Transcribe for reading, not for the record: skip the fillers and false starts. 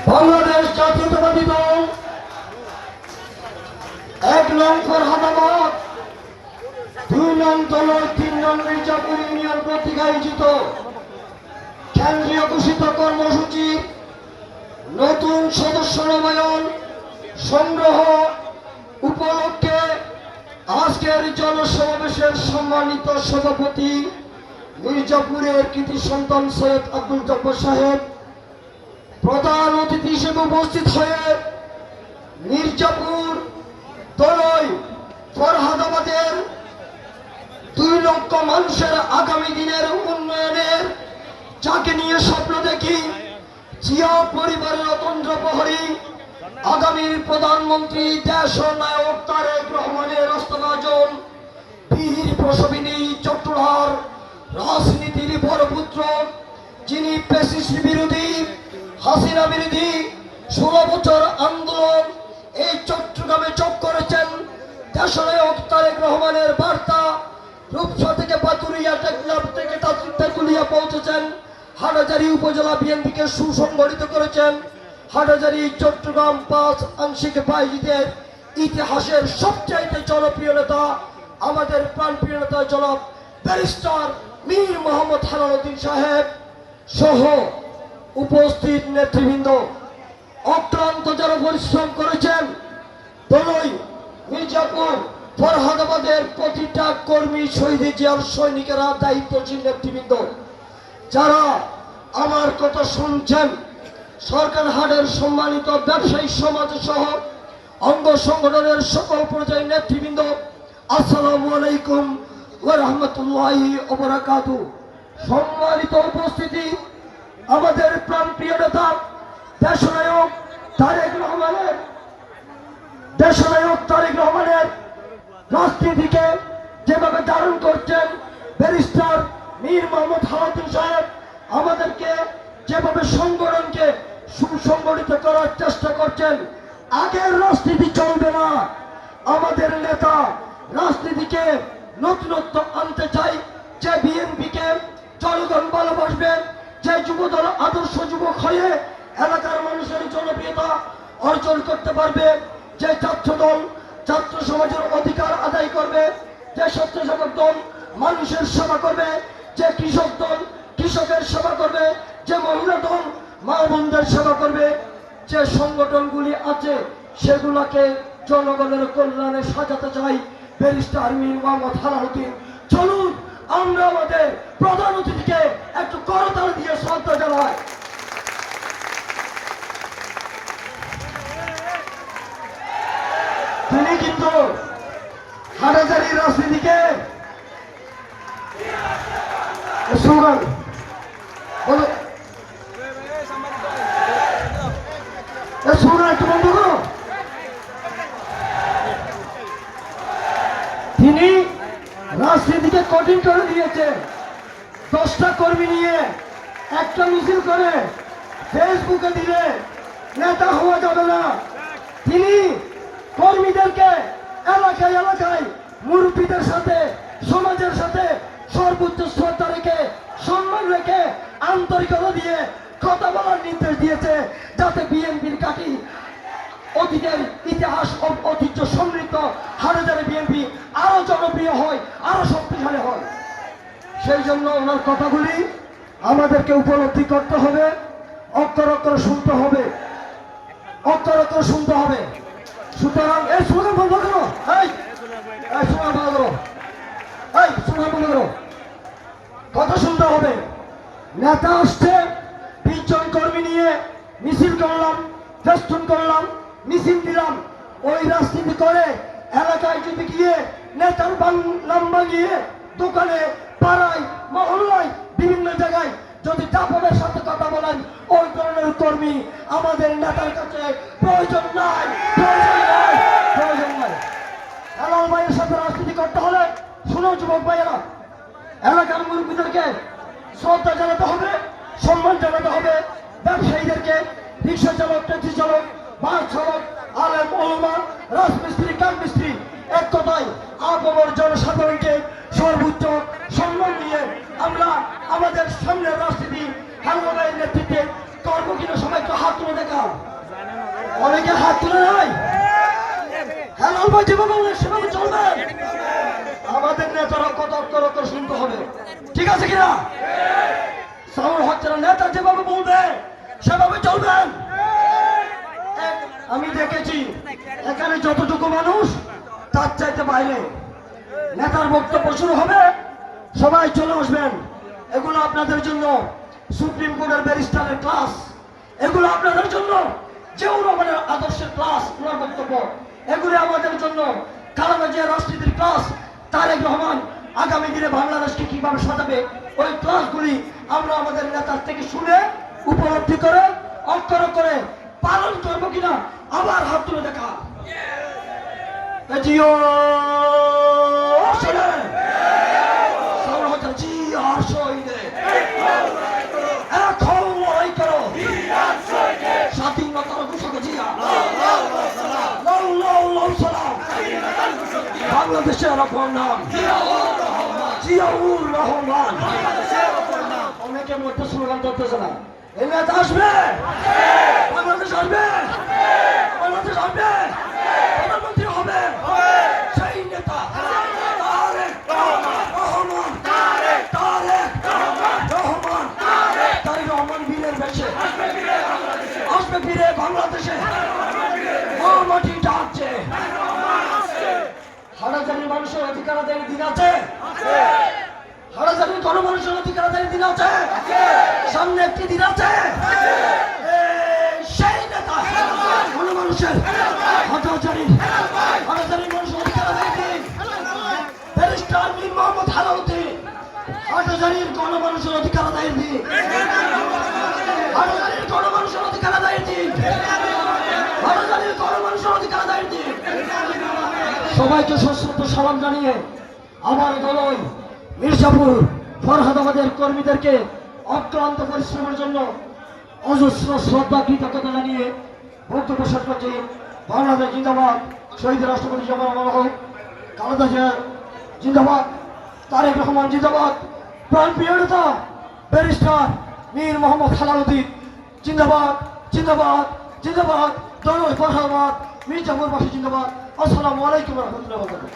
বাংলাদেশ জাতীয়তাবাদী দল ১ নং ফরহাদাবাদ, ২ নং তলয়, ৩ নং মির্জাপুর ইউনিয়ন কর্তৃক আয়োজিত কেন্দ্রীয় ঘোষিত কর্মসূচি নতুন সদস্য নবায়ন সংগ্রহ উপলক্ষে আজকের জনসমাবেশের সম্মানিত সভাপতি মির্জাপুরের কৃতি সন্তান সৈয়দ আব্দুল জব্বার সাহেব প্রধান অতিথি হিসেবে উপস্থিত হয়ে মির্জাপুর তলয় ফরহাদাবাদের ২ লক্ষ মানুষের আগামী দিনের উন্নয়নের যাকে নিয়ে স্বপ্ন দেখি, জিয়া পরিবারের অতন্দ্র প্রহরী আগামীর প্রধানমন্ত্রী দেশ নায়ক তারেক রহমানের অস্তভাজন, বীর প্রসবিনী চট্টগ্রাম রাজনীতির বড় পুত্র, যিনি ফ্যাসিস্ট বিরোধী হাসিনা বিরোধী ১৬ বছর আন্দোলন এই চট্টগ্রামে যোগ করেছেন। দেশনায়ক তারেক রহমানের বার্তা রূপসা থেকে পাতুরিয়া, টেকনাফ থেকে তেঁতুলিয়া পৌঁছেছেন। হাটহাজারী উপজেলা বিএনপিকে সুসংগঠিত করেছেন। হাটহাজারী চট্টগ্রাম ৫ আংশিক বাহিনীদের ইতিহাসের সবচাইতে জনপ্রিয় নেতা আমাদের প্রাণপ্রিয় নেতা জনাব ব্যারিস্টার মীর মোহাম্মদ হেলালুদ্দিন সাহেব সহ উপস্থিত নেতৃবৃন্দ, অক্লান্ত যারা পরিশ্রম করেছেন, দলই মির্জাপুর ফরহাদাবাদের প্রতিটা কর্মী, শহীদ জিয়ার সৈনিকেরা, দায়িত্বশীল নেতৃবৃন্দ যারা আমার কথা শুনছেন, সরকার হাটের সম্মানিত ব্যবসায়ী সমাজ সহ অঙ্গ সংগঠনের সকল পর্যায়ের নেতৃবৃন্দ, আসসালামু আলাইকুম ওয়া রাহমাতুল্লাহি ওয়া বারাকাতুহু। সম্মানিত উপস্থিতি, আমাদের প্রাণপ্রিয় নেতা দেশনায়ক তারেক রহমানের রাজনীতিকে যেভাবে ধারণ করছেন ব্যারিস্টার মীর মোহাম্মদ হেলালুদ্দিন সাহেব, আমাদেরকে যেভাবে সংগঠনকে সুসংগঠিত করার চেষ্টা করছেন, আগের রাজনীতি চলবে না। আমাদের নেতা রাজনীতিকে নতুনত্ব আনতে চাই, যে বিএনপিকে জনগণ ভালোবাসবেন, যে যুবদল আদর্শ যুবক হয়ে এলাকার মানুষের জনপ্রিয়তা অর্জন করতে পারবে, যে ছাত্র দল ছাত্র সমাজের অধিকার আদায় করবে, যে স্বেচ্ছাসেবক দল মানুষের সেবা করবে, যে কৃষক দল কৃষকের সেবা করবে, যে মহিলা দল মা বোনদের সেবা করবে, যে সংগঠনগুলি আছে সেগুলোকে জনগণের কল্যাণে সাজাতে চাই। ব্যারিস্টার মীর মোহাম্মদ হেলালুদ্দিন, চলুন আমরা আমাদের প্রধান অতিথিকে একটু করতালি দিয়ে শ্রদ্ধা জানাই। তিনি কিন্তু হাটহাজারী রাজনীতিকে স্লোগান একটু বন্ধ করো। তিনি রাজনীতিকে কঠিন করে দিয়েছে। 10টা কর্মী নিয়ে একটা মিছিল করে ফেসবুকে দিলে নেতা হওয়া যাবে না। তিনি কর্মীদেরকে এলাকায় এলাকায় মুরব্বীদের সাথে, সমাজের সাথে সর্বোচ্চ শ্রদ্ধা রেখে, সম্মান রেখে, আন্তরিকতা দিয়ে কথা বলার নির্দেশ দিয়েছে, যাতে বিএনপির কাটি অতীতের ইতিহাস ও ঐতিহ্য সমৃদ্ধ হাটহাজারী বিএনপি আরো জনপ্রিয় হয়, আরো শক্তিশালী হয়। সেই জন্য ওনার কথাগুলি আমাদেরকে উপলব্ধি করতে হবে, অক্ষর অক্ষর শুনতে হবে, অক্ষর অক্ষর শুনতে হবে। সুতরাং এই স্লোগান বন্ধ করো, এই স্লোগান বন্ধ করো, এই স্লোগান বন্ধ করো, কথা শুনতে হবে। নেতা আসছে, 20 জন কর্মী নিয়ে মিছিল করলাম, ফেস্টুন করলাম, মিছিল দিলাম, ওই রাজনীতি করে এলাকায় যদি গিয়ে নেতার নাম ভাঙিয়ে দোকানে, পাড়ায়, মহল্লায়, বিভিন্ন জায়গায় যদি দাপনের সাথে কথা বলেন, ওই ধরনের কর্মী আমাদের নেতার কাছে প্রয়োজন নাই, প্রয়োজন নাই, প্রয়োজন নাই। হেলাল ভাইয়ের সাথে রাজনীতি করতে হলে শুনো যুবক ভাইয়েরা, এলাকার মুরব্বীদেরকে শ্রদ্ধা জানাতে হবে, সম্মান জানাতে হবে। ব্যবসায়ীদেরকে, রিক্সা চালক, ট্যাক্সি চালক, বাস চালক, আলেম ওলামা, রাজমিস্ত্রি, কাঠমিস্ত্রি, এক কথায় আপামর জনসাধারণকে সর্বোচ্চ সম্মান দিয়ে আমরা আমাদের সামনের রাজনীতি হেলাল ভাইয়ের নেতৃত্বে করবো কিনা সবাইকে হাত তুলে দেখাও। অনেকে হাত তুলে নাই। হ্যাঁ লাল ভাই যেভাবে বলে সেভাবে চলবে। আমাদের নেতারা কত অক্ষর শুনতে হবে, ঠিক আছে কিনা? সাউন্ড হচ্ছে না, নেতা যেভাবে বলবে সেভাবে চলবেন। আমি দেখেছি এখানে যতটুকু মানুষ তার চাইতে বাইরে নেতার বক্তব্য শুরু হবে, সবাই চলে আসবেন। এগুলো আপনাদের জন্য সুপ্রিম কোর্টের ব্যারিস্টারের ক্লাস, এগুলো আপনাদের জন্য জিয়াউর রহমানের আদর্শের ক্লাস, ওনার বক্তব্য এগুলো আমাদের জন্য খালেদা জিয়ার রাজনীতির ক্লাস, তারেক রহমান আগামী দিনে বাংলাদেশকে কিভাবে সাজাবে ওই ক্লাসগুলি আমরা আমাদের নেতার থেকে শুনে উপলব্ধি করে অক্ষর করে পালন করবো কিনা আবার হাত তুলে দেখা। জিও স্বাধীনতার ঘোষক জিয়া, বাংলাদেশের অপর নাম জিয়াউর রহমান। অনেকের মধ্যে স্লোগান করতেছে না, এই নেতা আসবে, বাংলাদেশ আসবে, বাংলাদেশ আসবে, প্রধানমন্ত্রী হবে সেই নেতা তারেক রহমান, তারেক রহমান বীরের বেশে আসবে ফিরে বাংলাদেশে। মাটি ডাকছে, হারাজারির মানুষের অধিকার আদায়ের দিন আছে, হারাজারির গণমানুষের অধিকার আদায়ের দিন আছে, সামনে একটি দিন আছে। সেই নেতা গণমানুষের হারাজারির মানুষের অধিকার আদায়ের দিন, ব্যারিস্টার মীর মোহাম্মদ হেলালুদ্দিন হাটাজারির গণমানুষের অধিকার আদায়ের দিন, হাটাজারির গণমানুষের অধিকার আদায়ের দিন, হাটাজারির গণমানুষের অধিকার আদায়ের দিন। সবাইকে সশ্রদ্ধ সালাম জানিয়ে আমার দলই মির্জাপুর ফরহাদাবাদের কর্মীদেরকে অক্লান্ত পরিশ্রমের জন্য অজস্র শ্রদ্ধা কৃতজ্ঞতা জানিয়ে বক্তব্য শেষ করছি। বাংলাদেশ জিন্দাবাদ, শহীদ রাষ্ট্রপতি জামাল হক, খালেদা জিয়া জিন্দাবাদ, তারেক রহমান জিন্দাবাদ, প্রাণপ্রিয় নেতা ব্যারিস্টার মীর মোহাম্মদ হেলালুদ্দিন জিন্দাবাদ, জিন্দাবাদ, জিন্দাবাদ, দলই ফরহাদাবাদ, মির্জাপুরবাসী জিন্দাবাদ। আসসালামু আলাইকুম রহমতুল্লাহ।